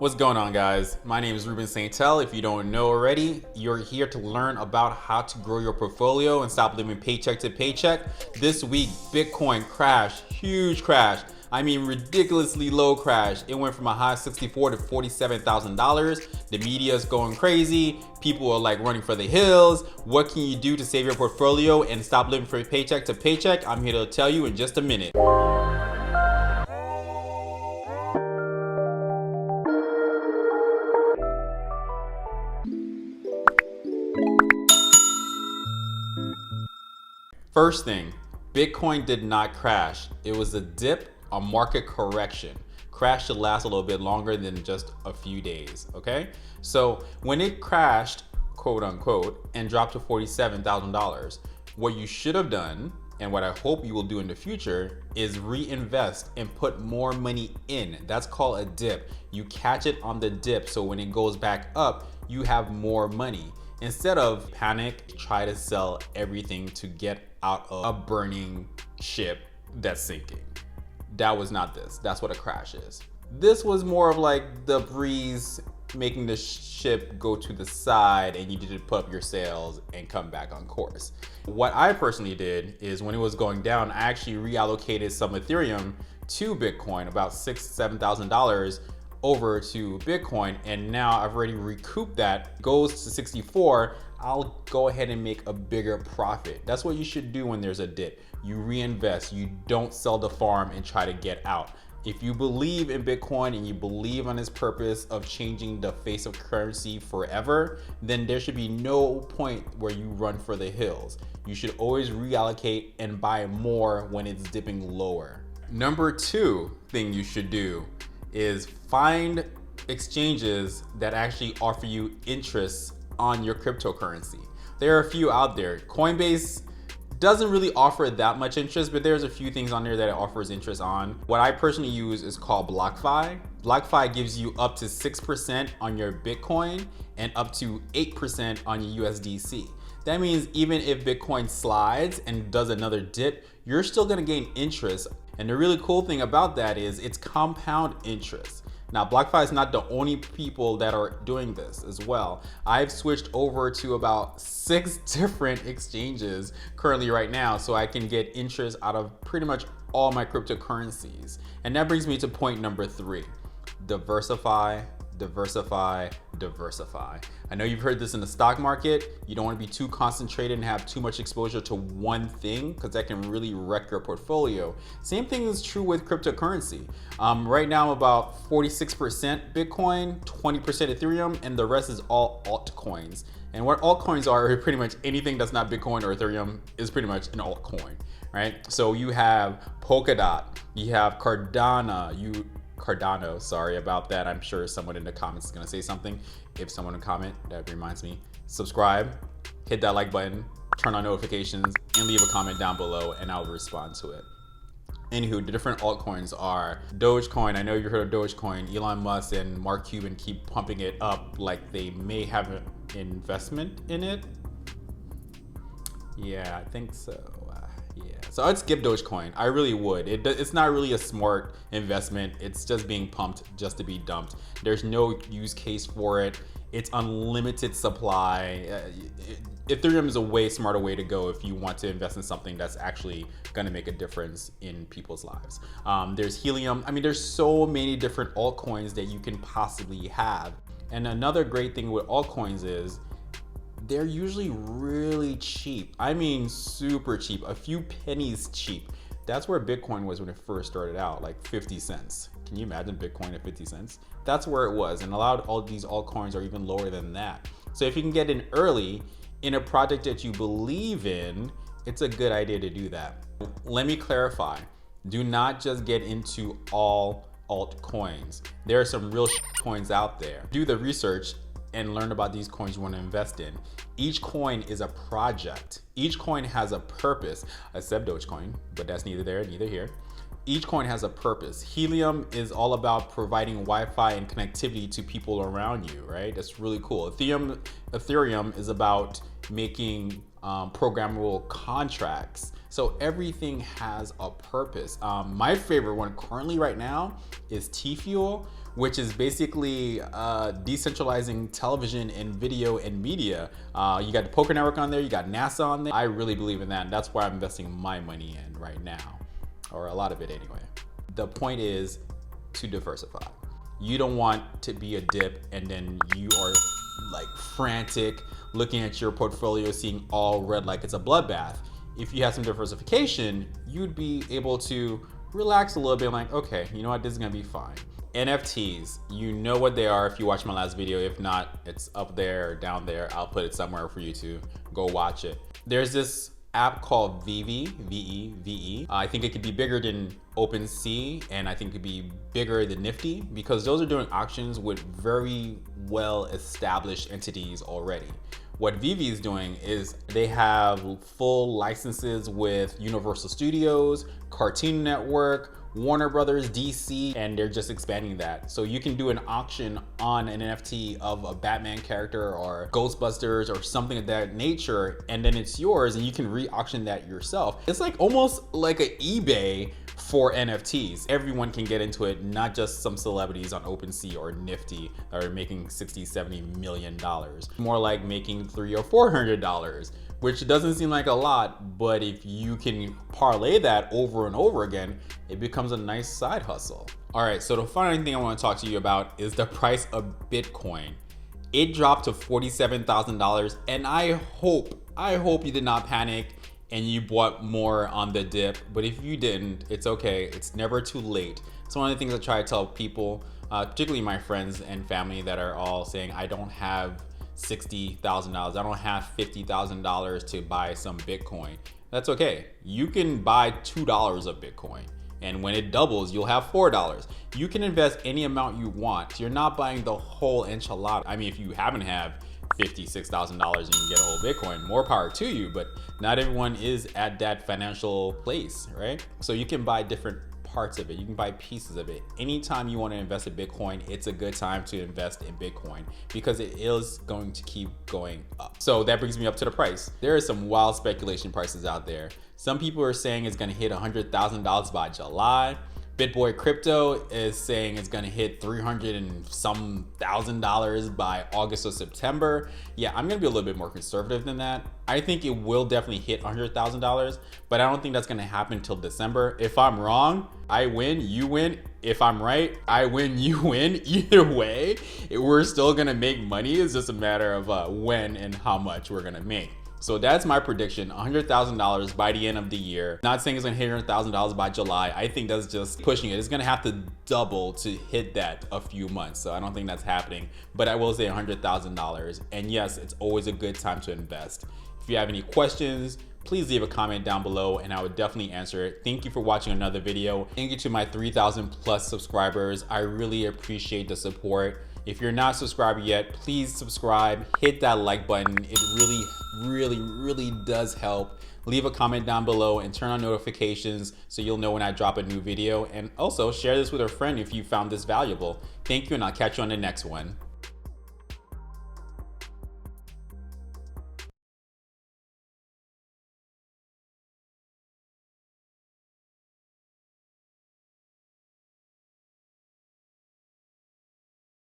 What's going on, guys? My name is Rubens Saintel. If you don't know already, you're here to learn about how to grow your portfolio and stop living paycheck to paycheck. This week, Bitcoin crashed, huge crash. I mean, ridiculously low crash. It went from a high of $64,000 to $47,000. The media is going crazy. People are like running for the hills. What can you do to save your portfolio and stop living from paycheck to paycheck? I'm here to tell you in just a minute. First thing, Bitcoin did not crash. It was a dip, a market correction. Crash should last a little bit longer than just a few days, okay? So when it crashed, quote unquote, and dropped to $47,000, what you should have done, and what I hope you will do in the future, is reinvest and put more money in. That's called a dip. You catch it on the dip, so when it goes back up, you have more money. Instead of panic, try to sell everything to get out of a burning ship that's sinking. That was not this. That's what a crash is. This was more of like the breeze making the ship go to the side and you need to put up your sails and come back on course. What I personally did is when it was going down, I actually reallocated some Ethereum to Bitcoin, about $6,000-$7,000 over to Bitcoin, and now I've already recouped that. Goes to 64, I'll go ahead and make a bigger profit. That's what you should do when there's a dip. You reinvest, you don't sell the farm and try to get out. If you believe in Bitcoin and you believe on its purpose of changing the face of currency forever, then there should be no point where you run for the hills. You should always reallocate and buy more when it's dipping lower. Number two thing you should do is find exchanges that actually offer you interest on your cryptocurrency. There are a few out there. Coinbase doesn't really offer that much interest, but there's a few things on there that it offers interest on. What I personally use is called BlockFi. BlockFi gives you up to 6% on your Bitcoin and up to 8% on your USDC. That means even if Bitcoin slides and does another dip, you're still gonna gain interest. And the really cool thing about that is it's compound interest. Now, BlockFi is not the only people that are doing this as well. I've switched over to about 6 different exchanges currently right now, so I can get interest out of pretty much all my cryptocurrencies. And that brings me to point number 3, diversify, diversify, diversify. I know you've heard this in the stock market. You don't want to be too concentrated and have too much exposure to one thing because that can really wreck your portfolio. Same thing is true with cryptocurrency. Right now, about 46% Bitcoin, 20% Ethereum, and the rest is all altcoins. And what altcoins are pretty much anything that's not Bitcoin or Ethereum is pretty much an altcoin, right? So you have Polkadot, you have Cardano, sorry about that. I'm sure someone in the comments is gonna say something. If someone in comment, that reminds me, subscribe, hit that like button, turn on notifications, and leave a comment down below and I'll respond to it. Anywho, the different altcoins are Dogecoin. I know you heard of Dogecoin. Elon Musk and Mark Cuban keep pumping it up like they may have an investment in it. Yeah, I think so. Yeah, so I'd skip Dogecoin. I really would. It's not really a smart investment. It's just being pumped just to be dumped. There's no use case for it. It's unlimited supply. Ethereum is a way smarter way to go if you want to invest in something that's actually going to make a difference in people's lives. There's Helium. I mean, there's so many different altcoins that you can possibly have. And another great thing with altcoins is they're usually really cheap. I mean, super cheap, a few pennies cheap. That's where Bitcoin was when it first started out, like 50 cents. Can you imagine Bitcoin at 50 cents? That's where it was. And a lot of all these altcoins are even lower than that. So if you can get in early in a project that you believe in, it's a good idea to do that. Let me clarify. Do not just get into all altcoins. There are some real coins out there. Do the research and learn about these coins you want to invest in. Each coin is a project. Each coin has a purpose, except Dogecoin, but that's neither there, neither here. Each coin has a purpose. Helium is all about providing Wi-Fi and connectivity to people around you, right? That's really cool. Ethereum is about making programmable contracts. So everything has a purpose. My favorite one currently right now is T-Fuel, which is basically decentralizing television and video and media. You got the Poker Network on there, you got NASA on there. I really believe in that, and that's where I'm investing my money in right now, or a lot of it anyway. The point is to diversify. You don't want to be a dip and then you are like frantic, looking at your portfolio, seeing all red like it's a bloodbath. If you have some diversification, you'd be able to relax a little bit, like, okay, you know what, this is gonna be fine. NFTs, you know what they are if you watched my last video. If not, it's up there or down there. I'll put it somewhere for you to go watch it. There's this app called Veve, V-E-V-E. I think it could be bigger than OpenSea, and I think it could be bigger than Nifty, because those are doing auctions with very well established entities already. What Veve is doing is they have full licenses with Universal Studios, Cartoon Network, Warner Brothers, DC, and they're just expanding that. So you can do an auction on an NFT of a Batman character or Ghostbusters or something of that nature, and then it's yours and you can re-auction that yourself. It's like almost like an eBay for NFTs. Everyone can get into it, not just some celebrities on OpenSea or Nifty that are making $60, $70 million. More like making $300 or $400, which doesn't seem like a lot, but if you can parlay that over and over again, it becomes a nice side hustle. All right, so the final thing I want to talk to you about is the price of Bitcoin. It dropped to $47,000, and I hope you did not panic and you bought more on the dip. But if you didn't, it's okay. It's never too late. It's one of the things I try to tell people, particularly my friends and family that are all saying, I don't have $60,000. I don't have $50,000 to buy some Bitcoin. That's okay. You can buy $2 of Bitcoin, and when it doubles, you'll have $4. You can invest any amount you want. You're not buying the whole enchilada. I mean, if you happen to have $50,000, $6,000 and you can get a whole Bitcoin, more power to you, but not everyone is at that financial place, right? So you can buy different parts of it. You can buy pieces of it. Anytime you want to invest in Bitcoin, it's a good time to invest in Bitcoin because it is going to keep going up. So that brings me up to the price. There are some wild speculation prices out there. Some people are saying it's going to hit $100,000 by July. BitBoy Crypto is saying it's going to hit $300 and some thousand by August or September. Yeah, I'm going to be a little bit more conservative than that. I think it will definitely hit $100,000, but I don't think that's going to happen until December. If I'm wrong, I win, you win. If I'm right, I win, you win. Either way, we're still going to make money. It's just a matter of when and how much we're going to make. So that's my prediction, $100,000 by the end of the year. Not saying it's gonna hit $100,000 by July. I think that's just pushing it. It's gonna have to double to hit that a few months. So I don't think that's happening, but I will say $100,000. And yes, it's always a good time to invest. If you have any questions, please leave a comment down below and I would definitely answer it. Thank you for watching another video. Thank you to my 3,000 plus subscribers. I really appreciate the support. If you're not subscribed yet, please subscribe, hit that like button. It really does help. Leave a comment down below and turn on notifications so you'll know when I drop a new video. And also share this with a friend if you found this valuable. Thank you, and I'll catch you on the next one.